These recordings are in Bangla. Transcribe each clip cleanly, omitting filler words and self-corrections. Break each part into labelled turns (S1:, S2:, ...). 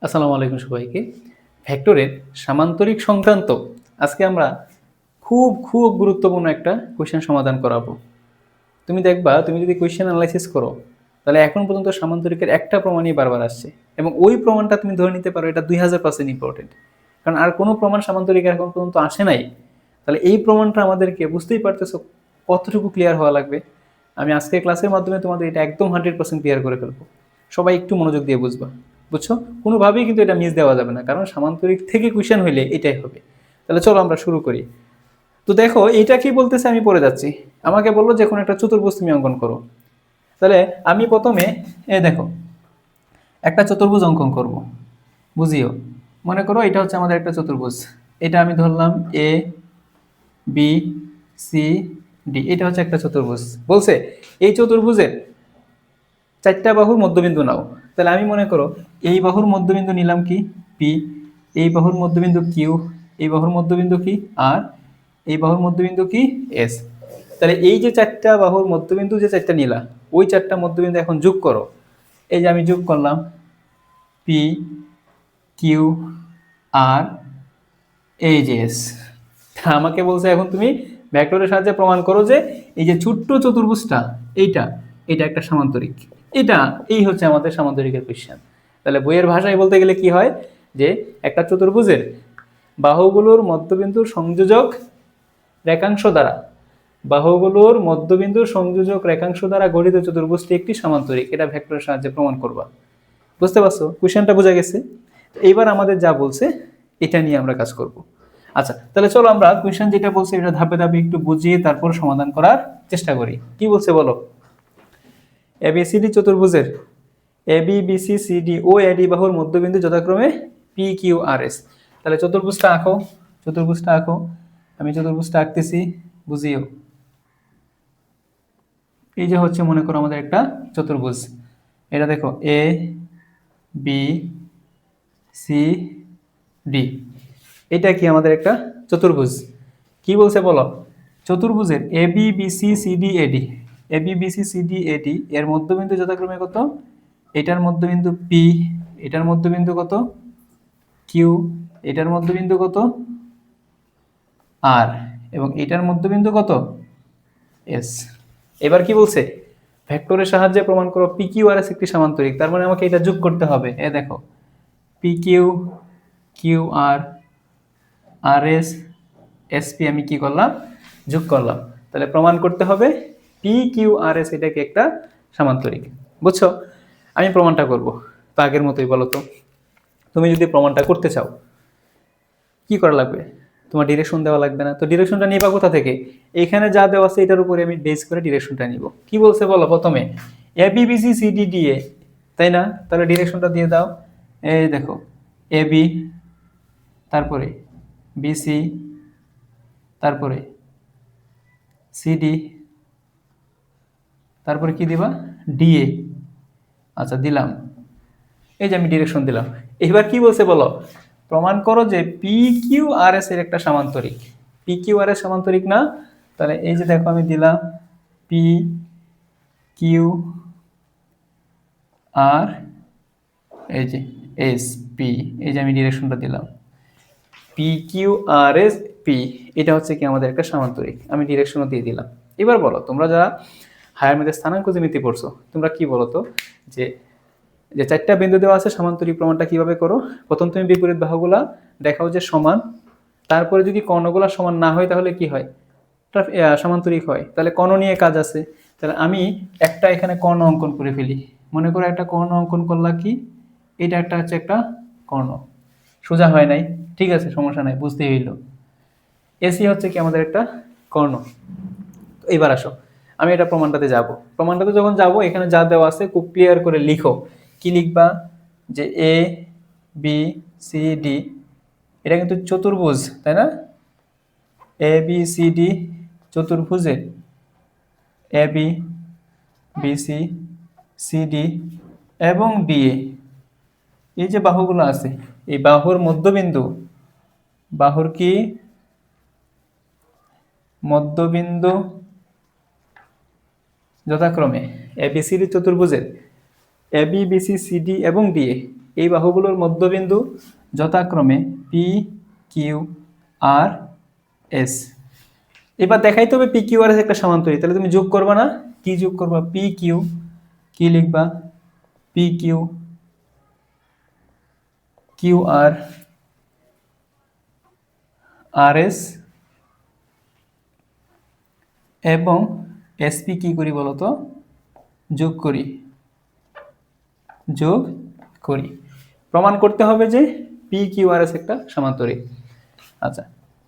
S1: আসসালামু আলাইকুম সবাইকে। ভেক্টরের সামান্তরিক সংক্রান্ত আজকে আমরা খুব খুব গুরুত্বপূর্ণ একটা কোয়েশ্চেন সমাধান করাবো। তুমি দেখবা, তুমি যদি কোয়েশ্চেন অ্যানালাইসিস করো তাহলে এখন পর্যন্ত সামান্তরিকের একটা প্রমাণই বারবার আসছে এবং ওই প্রমাণটা তুমি ধরে নিতে পারো এটা 2000% ইম্পর্টেন্ট, কারণ আর কোনো প্রমাণ সামান্তরিকের এখন পর্যন্ত আসে নাই। তাহলে এই প্রমাণটা আমাদেরকে বুঝতেই পারতেছো কতটুকু ক্লিয়ার হওয়া লাগবে। আমি আজকে ক্লাসের মাধ্যমে তোমাদের এটা একদম 100% ক্লিয়ার করে ফেলবো। সবাই একটু মনোযোগ দিয়ে বুঝবা, বুঝছো? কোনোভাবেই কিন্তু এটা মিস দেওয়া যাবে না, কারণ সামান্তরিক থেকে কোয়েশ্চেন হইলে এটাই হবে। তাহলে চলো আমরা শুরু করি। তো দেখো এটা কি বলতেছে, আমি পড়ে যাচ্ছি। আমাকে বললো যে কোনো একটা চতুর্ভুজ তুমি অঙ্কন করো। তাহলে আমি প্রথমে দেখো একটা চতুর্ভুজ অঙ্কন করব। বুঝিও, মনে করো এটা হচ্ছে আমাদের একটা চতুর্ভুজ। এটা আমি ধরলাম এ বি সি ডি, এটা হচ্ছে একটা চতুর্ভুজ। বলছে এই চতুর্ভুজের চারটা বাহুর মধ্যবিন্দু নাও। তাহলে আমি মনে করো এই বাহুর মধ্যবিন্দু নিলাম কি পি, এই বাহুর মধ্যবিন্দু কিউ, এই বাহুর মধ্যবিন্দু কি আর, এই বাহুর মধ্যবিন্দু কি এস। তাহলে এই যে চারটা বাহুর মধ্যবিন্দু যে চারটা নিলা, ওই চারটা মধ্যবিন্দু এখন যোগ করো। এই যে আমি যোগ করলাম পি কিউ আর এই যে এস। আমাকে বলছে এখন তুমি ভেক্টরের সাহায্যে প্রমাণ করো যে এই যে ছোট্ট চতুর্ভুজটা এইটা এটা একটা সামান্তরিক। এটা এই হচ্ছে আমাদের সামান্তরিকের কোয়েশ্চেন। তাহলে বইয়ের ভাষায় বলতে গেলে কি হয় যে একটা চতুর্ভুজের বাহুগুলোর মধ্যবিন্দুর সংযোজক রেখাংশ দ্বারা, বাহুগুলোর মধ্যবিন্দুর সংযোজক রেখাংশ দ্বারা গঠিত চতুর্ভুজটি একটি সামান্তরিক। এটা ভেক্টরের সাহায্যে প্রমাণ করবা। বুঝতে পারছো? কোয়েশ্চেনটা বোঝা গেছে? এইবার আমাদের যা বলছে এটা নিয়ে আমরা কাজ করব। আচ্ছা, তাহলে চলো আমরা কোয়েশ্চেন যেটা বলছে এটা ধাপে ধাপে একটু বুঝিয়ে তারপর সমাধান করার চেষ্টা করি। কি বলছে বলো? এবিসিডি চতুর্ভুজের এবি বিসি সিডি ও এডি বাহুর মধ্যবিন্দু যথাক্রমে পি কিউ আর এস। তাহলে চতুর্ভুজটা আঁকো, চতুর্ভুজটা আঁকো। আমি চতুর্ভুজটা আঁকতেছি, বুঝিও। এই যে হচ্ছে মনে করো আমাদের একটা চতুর্ভুজ। এটা দেখো এ বি সি ডি, এটা কি আমাদের একটা চতুর্ভুজ। কি বলছে বলো? চতুর্ভুজের A B B C C D AD, A B B C C D AD এর মধ্যবিন্দু যথাক্রমে কত? এটার মধ্যবিন্দু পি, এটার মধ্যবিন্দু কত কিউ, এটার মধ্যবিন্দু কত আর, এবং এটার মধ্যবিন্দু কত এস। এবার কি বলছে? ভেক্টরের সাহায্যে প্রমাণ করো পি কিউ আর এস একটি সামান্তরিক। তার মানে আমাকে এটা যোগ করতে হবে। এ দেখো পি কিউ কিউ আর আর এস এস পি আমি কি করলাম? যোগ করলাম। তাহলে প্রমাণ করতে হবে পি কিউ আর এস এটাকে একটা সামান্তরিক। বুঝছো? আমি প্রমাণটা করব। তো আগের মতোই বলো তো, তুমি যদি প্রমাণটা করতে চাও কি করা লাগবে? তোমার ডিরেকশন দেওয়া লাগবে না? তো ডিরেকশনটা নিবা কোথা থেকে? এখানে যা দেওয়া আছে এটার উপরে আমি বেস করে ডিরেকশনটা নিব। কি বলছে বলো? প্রথমে A B B C C D D A, তাই না? তাহলে ডিরেকশনটা দিয়ে দাও। এই দেখো এ বি, তারপরে বিসি, তারপরে সিডি, তারপরে কি দিবা? ডিএ। আচ্ছা দিলাম, এই যে আমি ডিরেকশন দিলাম। এবার কি বলছে বলো? প্রমাণ করো যে পি কিউ আর এস এর একটা সামান্তরিক। পি কিউ আর এস সামান্তরিক না? তাহলে এই যে দেখো আমি দিলাম পি কিউ আর, এই যে এস পি, এই যে আমি ডিরেকশনটা দিলাম পি কিউ আর এস পি, এটা হচ্ছে কি আমাদের একটা সামান্তরিক। আমি ডিরেকশনও দিয়ে দিলাম। এবার বলো, তোমরা যারা হায়ার ম্যাথে স্থানাঙ্ক জ্যামিতি পড়ছো তোমরা কি বলো তো, যে যে চারটা বিন্দু দেওয়া আছে সামান্তরিক প্রমাণটা কিভাবে করো? প্রথম তুমি বিপরীত বাহুগুলা দেখাও যে সমান, তারপরে যদি কর্ণগুলা সমান না হয় তাহলে কি হয়? সমান্তরিক হয়। তাহলে কর্ণ নিয়ে কাজ আছে। তাহলে আমি একটা এখানে কর্ণ অঙ্কন করে ফেলি। মনে করো একটা কর্ণ অঙ্কন করলা, কি এটা একটা হচ্ছে একটা কর্ণ। সোজা হয় নাই, ঠিক আছে, সমস্যা নাই, বুঝতেই হইল। এসি হচ্ছে কি আমাদের একটা কর্ণ। এবার আসো, আমি এটা প্রমাণটাতে যাব। প্রমাণটাতে যখন যাব এখানে যা দেওয়া আছে খুব ক্লিয়ার করে লিখো। কি লিখবা? যে এ বি সি ডি এটা কিন্তু চতুর্ভুজ, তাই না? এ বি সি ডি চতুর্ভুজে A B B C C D এবং ডিএ, এই যে বাহুগুলো আছে এই বাহুর মধ্যবিন্দু, বাহুর কি মধ্যবিন্দু যথাক্রমে এবিসিডি চতুর্ভুজের A B B C C D এবং ডিএ, এই বাহুগুলোর মধ্যবিন্দু যথাক্রমে পি কিউ আর এস। এবার দেখাইতে হবে পি কিউ আর এস একটা সমান্তরিক, তাহলে তুমি যোগ করবা না, কি যোগ করবা, পি কিউ, কি লিখবা, পি কিউ কিউ আর আর এস এবং এসপি কি করি বলতো, যোগ করি, যোগ করি। প্রমাণ করতে হবে যে পি কিউ আর এস একটা সমান্তরিক। আচ্ছা,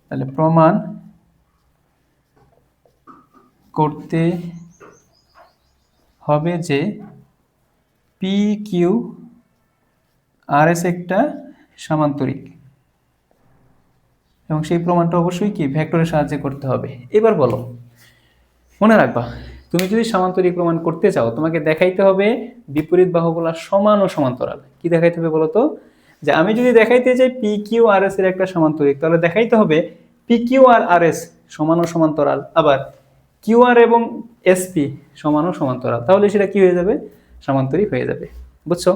S1: তাহলে প্রমাণ করতে হবে যে পি কিউ আর এস একটা সামান্তরিক, এবং সেই প্রমাণটা অবশ্যই কি ভেক্টরের সাহায্যে করতে হবে। এবার বলো, মনে রাখবা, তুমি যদি সামান্তরিক প্রমাণ করতে চাও তোমাকে দেখাইতে হবে বিপরীত বাহুগুলা সমান ও সমান্তরাল। কি দেখাইতে হবে বলতো, যে আমি যদি দেখাইতে চাই পি কিউ আর এস এর একটা সমান্তরিক, তাহলে দেখাইতে হবে পি কিউ আর আর এস সমান ও সমান্তরাল, আবার কিউ আর এবং এসপি সমান ও সমান্তরাল, তাহলে সেটা কি হয়ে যাবে, সমান্তরিক হয়ে যাবে। বুঝছো?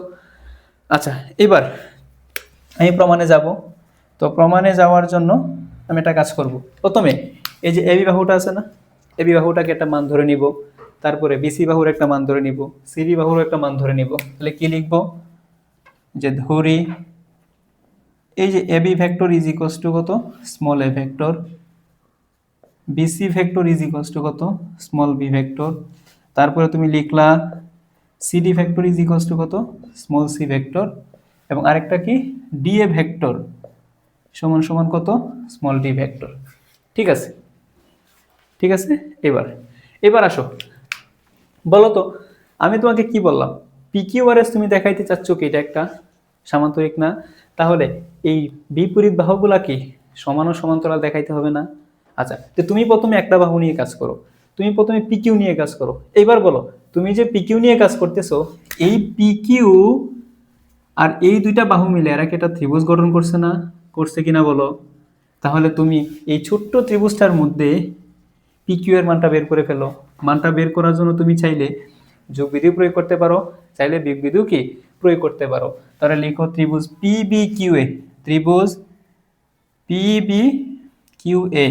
S1: আচ্ছা, এবার আমি প্রমাণে যাব। তো প্রমাণে যাওয়ার জন্য আমি একটা কাজ করব। প্রথমে এই যে এবি বাহুটা আছে না, এবি বাহুটাকে একটা মান ধরে নিব, তারপরে বিসি বাহুর একটা মান ধরে নিব, সিডি বাহুর একটা মান ধরে নিব। তাহলে কি লিখব, যে ধরি এই যে AB vector is equals to কত, small a vector, BC vector is equals to কত, স্মল বি ভেক্টর, তারপরে তুমি লিখলা CD vector is equals to কত, স্মল সি ভেক্টর, এবং আরেকটা কি ডিএ ভেক্টর সমান সমান কত, স্মল ডি ভেক্টর। ঠিক আছে, ঠিক আছে। এবার এবার আসো, বলো তো আমি তোমাকে কি বললাম, পিকিউআরএস তুমি দেখাইতে চাচ্ছ কি এটা একটা সামান্তরিক না, তাহলে এই বিপরীত বাহুগুলা কি সমান ও সমান্তরাল দেখাইতে হবে না। আচ্ছা, তো তুমি প্রথমে একটা বাহু নিয়ে কাজ করো, তুমি প্রথমে পিকিউ নিয়ে কাজ করো। এবার বলো, তুমি যে পিকিউ নিয়ে কাজ করতেছো, এই পিকিউ আর এই দুইটা বাহু মিলে এরা কি একটা ত্রিভুজ গঠন করছে না, করছে কিনা বলো। তাহলে তুমি এই ছোট্ট ত্রিভুজটার মধ্যে পিকিউ এর মানটা বের করে ফেলো। মানটা বের করার জন্য তুমি চাইলে যোগবিধি প্রয়োগ করতে পারো, চাইলে বিয়োগবিধিও কি প্রয়োগ করতে পারো। তাহলে লিখো ত্রিভুজ পিবি কিউ এ, ত্রিভুজ পিবি কিউ এ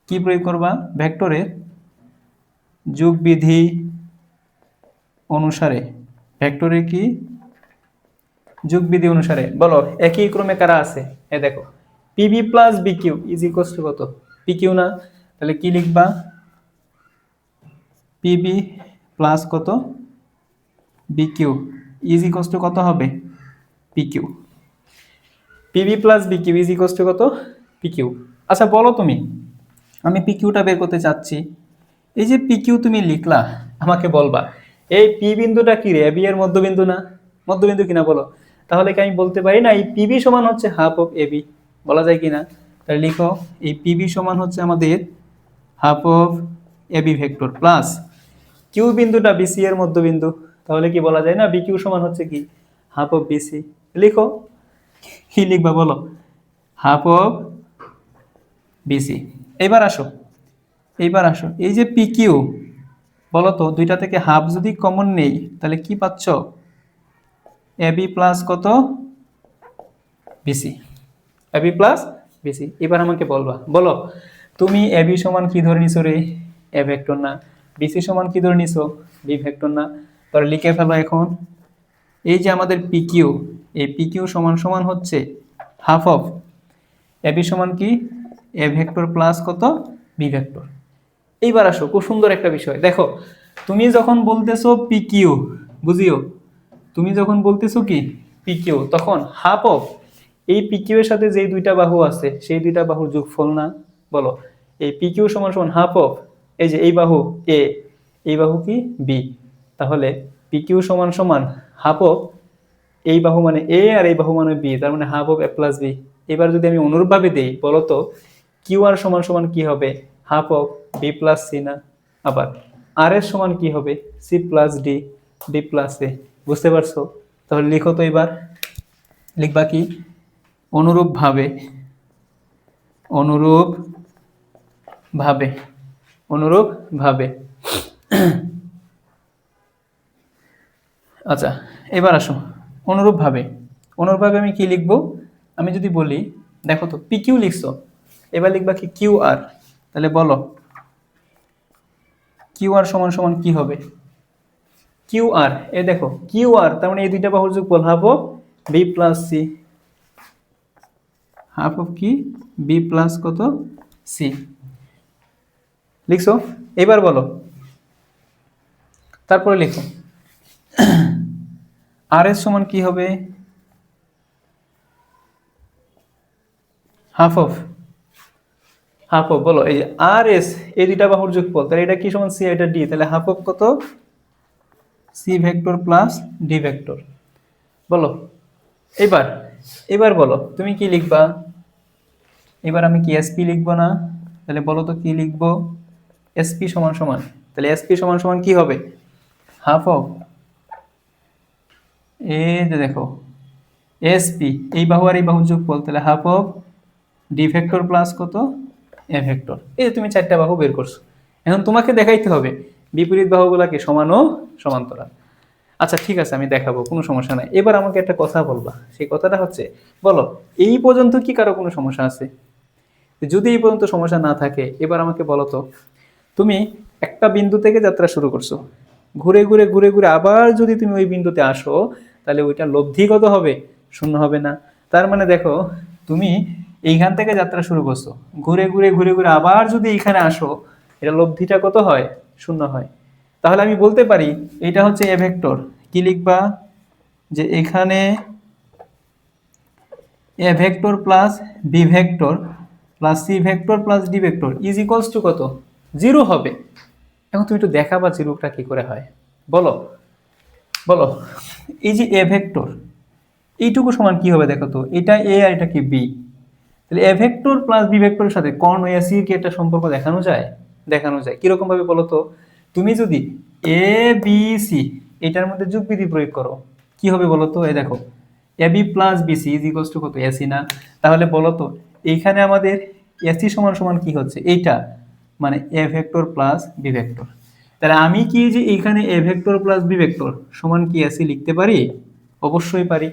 S1: কি প্রয়োগ করবা, ভেক্টরের যোগবিধি অনুসারে, ভেক্টরের কি যোগবিধি অনুসারে। বলো একই ক্রমে কারা আছে, এ দেখো PB plus bq is equals to কত, পিকিউ না, তাহলে কি লিখবা, পিবি প্লাস কত, বিকিউ ইজ ইকুয়ালস টু কত হবে, PQ. PB plus bq is equals to কত, পিকিউ। আচ্ছা বলো তুমি, আমি পিকিউটা বের করতে চাচ্ছি, এই যে পিকিউ তুমি লিখলা, আমাকে বলবা এই পি বিন্দুটা কি রে, এবি এর মধ্যবিন্দু না, মধ্যবিন্দু কিনা বলো। তাহলে কি আমি বলতে পারি না এই পিবি সমান হচ্ছে হাফ অফ এবি, বলা যায় কিনা। তাহলে লিখো এই পিবি সমান হচ্ছে আমাদের half of AB vector plus Q বিন্দুটা বিসি এর মধ্যবিন্দু, তাহলে কি বলা যায় না বিকিউ সমান হচ্ছে কি হাফ অফ বিসি। লিখো কি লিখবা বলো, হাফ অফ বিসি। এবার আসো, এইবার আসো এই যে পিকিউ, বলো তো দুইটা থেকে হাফ যদি কমন নেই তাহলে কি পাচ্ছ, এবি প্লাস কত, বিসি, এবি প্লাস বিসি। এবার আমাকে বলবা, বলো তুমি এবি সমান কি ধরে নিছো রে, এ ভেক্টর না, বিসি সমান কি ধরে নিছো, বি ভেক্টর না। তাহলে লিখে ফেলো এখন, এই যে আমাদের পিকিউ, এই পিকিউ সমান সমান হচ্ছে হাফ অফ এবি সমান কি এ ভেক্টর প্লাস কত, বি ভেক্টর। এইবার আসো, খুব সুন্দর একটা বিষয় দেখো, তুমি যখন বলতেছো পিকিউ, বুঝিও তুমি যখন বলতেছো কি পিকিউ, তখন হাফ অফ এই পিকিউ এর সাথে যে দুইটা বাহু আছে সেই দুইটা বাহুর যোগফল না। বলো এই পিকিউ সমান সমান হাফ অফ এই যে এই বাহু এ, এই বাহু কি বি, তাহলে পিকিউ সমান সমান হাফ অফ এই বাহু মানে এ আর এই বাহু মানে বি, তার মানে half of A plus B. এবার যদি আমি অনুরূপভাবে দেই, বলতো কিউ আর সমান সমান কি হবে, half of B plus C না, আবার আর এর সমান কি হবে, C plus D, D plus A. বুঝতে পারছো? তাহলে লিখো তো, এবার লিখবা কি, অনুরূপ ভাবে, অনুরূপ ভাবে, অনুরূপ ভাবে। আচ্ছা এবার আসো অনুরূপ ভাবে, অনুরূপভাবে আমি কি লিখবো, আমি যদি বলি দেখো তো পি কিউ লিখছো, এবার লিখবা কি কিউ আর, তাহলে বলো কিউ আর সমান সমান কি হবে, কিউ আর, এ দেখো কিউ আর তার মানে এই দুইটা বাহুর যোগফল half of B plus C, half of কি বি প্লাস কত সি লিখছো। এবার বলো তারপরে লিখো আর এস সমান কি হবে, হাফ অফ বলো এই যে আর এস এই দুইটা বাহুর যোগফল, তাহলে এটা কি সমান সি, এটা ডি, তাহলে হাফ অফ কত C vector plus D vector. বলো এবার, এবার বলো তুমি কি লিখবা, এবার আমি কি এসপি লিখবো না, তাহলে বলো তো কি লিখবো, এসপি সমান সমান, তাহলে এসপি সমান সমান কি হবে, হাফ অফ এ যে দেখো এসপি এই বাহু আর এই বাহুর যোগফল, তাহলে half of D vector plus কত এ ভেক্টর। এই যে তুমি চারটা বাহু বের করছো, এখন তোমাকে দেখাইতে হবে বিপরীত বাহুগুলাকে সমান ও সমান্তরাল। আচ্ছা ঠিক আছে আমি দেখাবো, কোনো সমস্যা নাই। এবার আমাকে একটা কথা বলবা, সেই কথাটা হচ্ছে বলো এই পর্যন্ত কি কারো কোনো সমস্যা আছে, যদি এই পর্যন্ত সমস্যা না থাকে এবার আমাকে বলো তো, তুমি একটা বিন্দু থেকে যাত্রা শুরু করছো, ঘুরে ঘুরে ঘুরে ঘুরে আবার যদি তুমি ওই বিন্দুতে আসো, তাহলে ওইটা লব্ধি কত হবে, শূন্য হবে না। তার মানে দেখো তুমি এইখান থেকে যাত্রা শুরু করছো, ঘুরে ঘুরে ঘুরে ঘুরে আবার যদি এইখানে আসো, এটা লব্ধিটা কত হয়, শূন্য হয়। তাহলে আমি বলতে পারি এটা হচ্ছে এ ভেক্টর, কি লিখবা যে এখানে A vector plus B vector plus C vector plus D vector is equals to কত, জিরো হবে। এখন তুমি একটু দেখাবা জিরোটা কি করে হয়, বলো বলো। এই যে এ ভেক্টর এইটুকু সমান কি হবে দেখো তো, এটা এ আর এটা কি বি, তাহলে এ ভেক্টর প্লাস বি ভেক্টরের সাথে কর্ণ এ সি কি একটা সম্পর্ক দেখানো যায়, দেখানো যায় কিরকম ভাবে বলো তো, তুমি যদি এ বি সি এটার মধ্যে যোগবিধি প্রয়োগ করো কি হবে বলো তো, এই দেখো A B plus BC is equals to কত এসি না, তাহলে বলো তো এইখানে আমাদের এসি সমান সমান কি হচ্ছে এইটা, মানে A vector plus B vector. তাহলে আমি কি যে এইখানে A vector plus B vector সমান কি এসি লিখতে পারি, অবশ্যই পারি।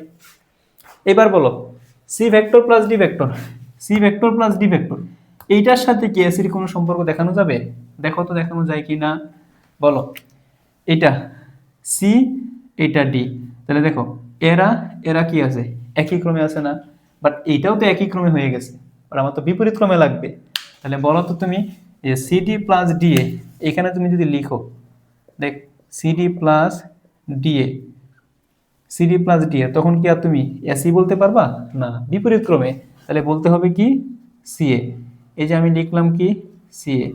S1: এবার বলো C vector plus D vector, C vector plus D vector এইটার সাথে কি এসির কোনো সম্পর্ক দেখানো যাবে, দেখো তো দেখানো যায় কি না, বলো এটা সি এটা ডি, তাহলে দেখো এরা এরা কি আছে একই ক্রমে আছে না, বাট এইটাও তো একই ক্রমে হয়ে গেছে, আর আমার তো বিপরীত ক্রমে লাগবে। তাহলে বলো তো তুমি যে সিডি প্লাস ডিএ এখানে তুমি যদি লিখো, দেখ CD plus DA, CD plus D A তখন কি আর তুমি এসি বলতে পারবা না, বিপরীত ক্রমে, তাহলে বলতে হবে কি সিএ। এই যে আমি লিখলাম কি সিএ,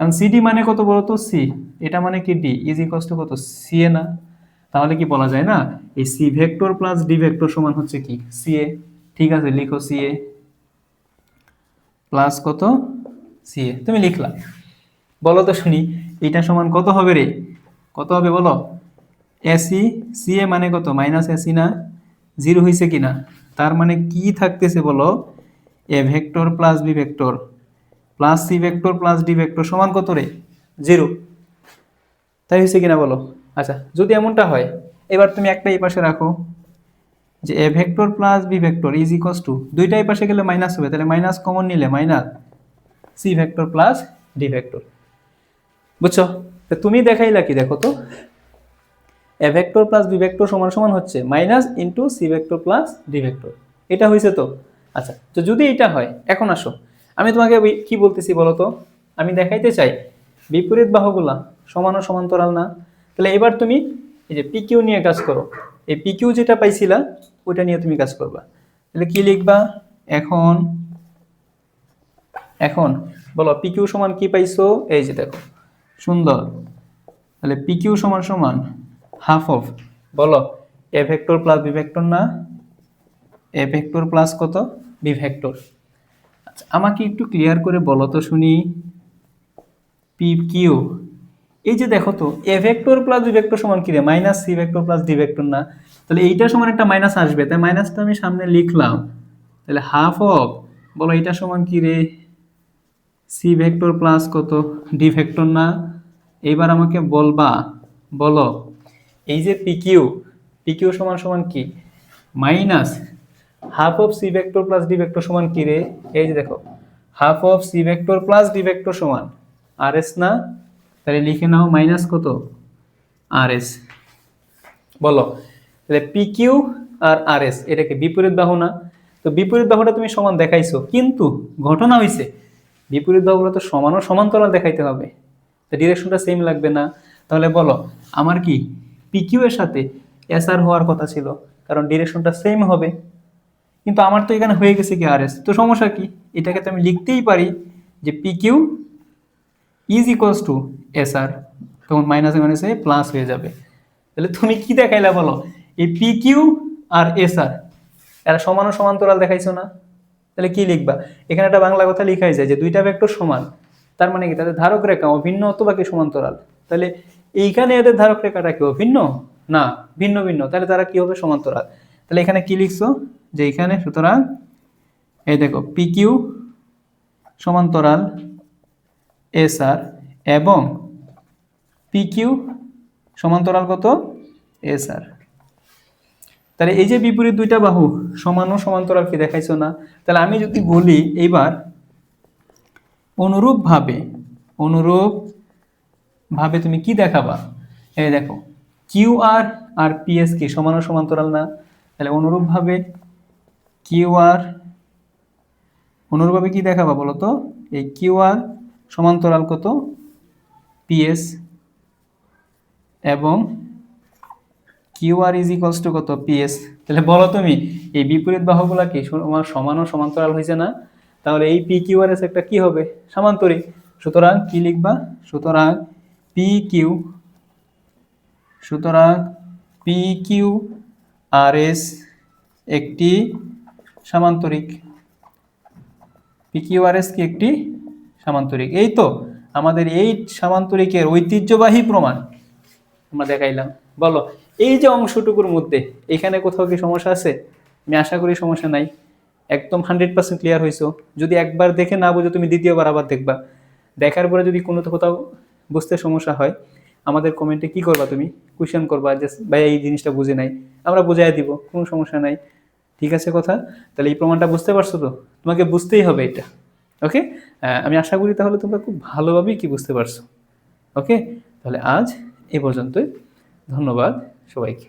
S1: এখন সিডি মানে কত বলো তো সি, এটা মানে কি ডি ইজ ইকুয়ালস টু কত সিএ না, তাহলে কি বলা যায় না এই C vector plus D vector সমান হচ্ছে কি সিএ। ঠিক আছে লিখো সিএ প্লাস কত সিএ, তুমি লিখলা, বলো তো শুনি এটা সমান কত হবে রে, কত হবে বলো, এসি সিএ মানে কত মাইনাস এসি না, জিরো হয়েছে কিনা, তার মানে কি থাকতেছে বলো A vector plus B vector plus C vector plus D vector সমান কত রে, জিরো। তাই হয়েছে কিনা বলো। আচ্ছা যদি এমনটা হয় এবার তুমি একটা এই পাশে রাখো যে A vector plus B vector is equals to, দুইটা এই পাশে গেলে মাইনাস হবে, তাহলে মাইনাস কমন নিলে minus C vector plus D vector, বুঝছো। তো তুমি দেখাইলা কি দেখো তো, A vector plus B vector সমান সমান হচ্ছে minus into C vector plus D vector, এটা হয়েছে তো। আচ্ছা তো যদি এটা হয় এখন আসো আমি তোমাকে কি বলতেছি বলো তো, আমি দেখাইতে চাই বিপরীত বাহুগুলা সমান ও সমান্তরাল না, তাহলে এবার তুমি এই যে পিকিউ নিয়ে কাজ করো, এই পিকিউ যেটা পাইছিলা ওইটা নিয়ে তুমি কাজ করবা, তাহলে কি লিখবা এখন, এখন বলো পিকিউ সমান কি পাইছো, এই যে দেখো সুন্দর, তাহলে পিকিউ সমান সমান হাফ অফ বলো A vector plus B vector না, এ ভেক্টর প্লাস কত বি ভেক্টর। আচ্ছা আমাকে একটু ক্লিয়ার করে বলো তো শুনি, পি কিউ এই যে দেখো তো A vector plus B vector সমান কি রে minus C vector plus D vector না, তাহলে এইটা সমান একটা মাইনাস আসবে, তাই মাইনাসটা আমি সামনে লিখলাম, তাহলে হাফ অফ বলো এটা সমান কি রে সি ভেক্টর প্লাস কত ডি ভেক্টর না। এইবার আমাকে বলবা বলো এই যে পিকিউ, পিকিউ সমান সমান কি minus half of C vector plus D vector সমান কি রে? এই যে দেখো, half of C vector plus D vector সমান আর এস না? তাহলে লিখে নাও মাইনাস কত? R S. বলো তাহলে পি কিউ আর আর এস এটাকে বিপরীত বাহু না? তো বিপরীত বাহুটা তুমি সমান দেখাইছো, কিন্তু ঘটনা হইছে বিপরীত বাহুগুলো তো সমান ও সমান্তরাল দেখাইতে হবে, তো ডিরেকশনটা সেম লাগবে না? তাহলে বলো আমার কি পি কিউ এর সাথে এস আর হওয়ার কথা ছিল, কারণ ডিরেকশনটা সেম হবে, কিন্তু আমার তো এখানে হয়ে গেছে কি আর এস, তো সমস্যা কি? এটাকে তো আমি লিখতেই পারি যে P Q is equals to S R, তখন মাইনাসে মাইনাসে প্লাস হয়ে যাবে। তাহলে তুমি কি দেখাইলা বলো? এই পি কিউ আর এস আর এরা সমান ও সমান্তরাল দেখাইছো না? তাহলে কি লিখবা? এখানে একটা বাংলা কথা লিখাই যায় যে দুইটা ভেক্টর সমান, তার মানে কি তাদের ধারক রেখা অভিন্ন অথবা কি সমান্তরাল। তাহলে এইখানে এদের ধারক রেখাটা কি অভিন্ন? না, ভিন্ন ভিন্ন, তাহলে তারা কি হবে? সমান্তরাল। তাহলে এখানে কি লিখছো যে এখানে, সুতরাং এই দেখো পি কিউ সমান্তরাল এস আর এবং পি কিউ সমান্তরাল কত? এস আর। তাহলে এই যে বিপরীত দুইটা বাহু সমান ও সমান্তরাল কি দেখাইছো না? তাহলে আমি যদি বলি এইবার অনুরূপ ভাবে তুমি কি দেখাবা? এই দেখো কিউ আর আর পি এস কি সমান ও সমান্তরাল না? তাহলে অনুরূপভাবে কি দেখাবা বলো তো? এই কিউ আর সমান্তরাল কত? পি এস, এবং Q R is equals to কত? P S. তাহলে বলো তুমি এই বিপরীত বাহুগুলা কি সমান ও সমান্তরাল হয়েছে না? তাহলে এই পি কিউ আর এস একটা কি হবে? সামান্তরিক। সুতরাং কি লিখবা? সুতরাং পি কিউ আর এস একটি সামান্তরিক। পি কিউ আর এস কি একটি সামান্তরিক। এই তো আমাদের এই সামান্তরিকের ঐতিহ্যবাহী প্রমাণ আমরা দেখাইলাম। বলো এই যে অংশটুকুর মধ্যে এখানে কোথাও কি সমস্যা আছে? আমি আশা করি সমস্যা নাই, একদম 100% ক্লিয়ার হয়েছো। যদি একবার দেখে না বুঝো তুমি দ্বিতীয়বার আবার দেখবা, দেখার পরে যদি কোনো কোথাও বুঝতে সমস্যা হয় আমাদের কমেন্টে কি করবা? তুমি কোয়েশ্চেন করবা যে ভাই এই জিনিসটা বুঝে নাই, আমরা বুঝাই দিব, কোনো সমস্যা নাই। ঠিক আছে কথা? তাহলে এই প্রমাণটা বুঝতে পারছো তো? তোমাকে বুঝতেই হবে এটা। ওকে, আমি আশা করি তাহলে তোমরা খুব ভালোভাবেই কি বুঝতে পারছো। ওকে, তাহলে আজ এ পর্যন্তই। ধন্যবাদ সবাইকে।